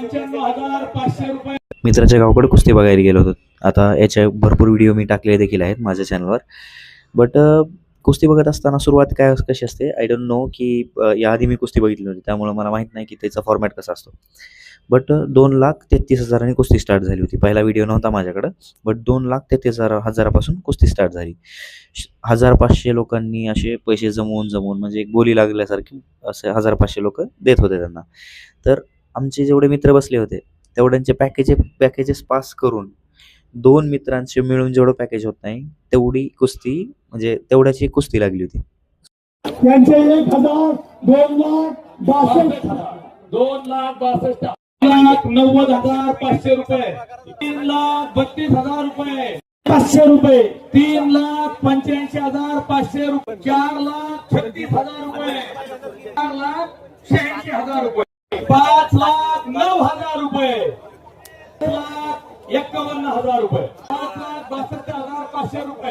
95,500 रुपये. मित्राच्या गावाकडे कुस्ती बघायला गेलो होतो. आता याच्या भरपूर व्हिडिओ मी टाकलेले देखील आहेत माझ्या चॅनलवर. बट कुस्ती बघत असताना सुरुवात काय कशी असते आय डोंट नो की याआधी मी कुस्ती बघितली नव्हती, त्यामुळे मला माहीत नाही की त्याचा फॉर्मॅट कसा असतो. बट 2,33,000 कुस्ती स्टार्ट झाली होती. पहिला व्हिडिओ नव्हता माझ्याकडं, बट 2,33,000 कुस्ती स्टार्ट झाली. 1,500 लोकांनी असे पैसे जमवून म्हणजे एक बोली लागल्यासारखी असे 1,500 लोक देत होते त्यांना. तर आमचे जेवढे मित्र बसले होते तेवढ्यांचे पॅकेजेस पास करून 2 मित्रांचे मिळून जेवढं पॅकेज होत नाही तेवढी कुस्ती म्हणजे तेवढ्याची कुस्ती लागली होती. त्यांचे 1,000, 2,62,000, 2,62,000, 1,90,500 रुपये, 3,32,000 रुपये, 500 रुपये, 3,85,500 रुपये, 4,36,000 रुपये, 4,86,000 रुपये, 5,09,000 रुपये, 5,51,000 रुपये, 5,62,500 रुपये.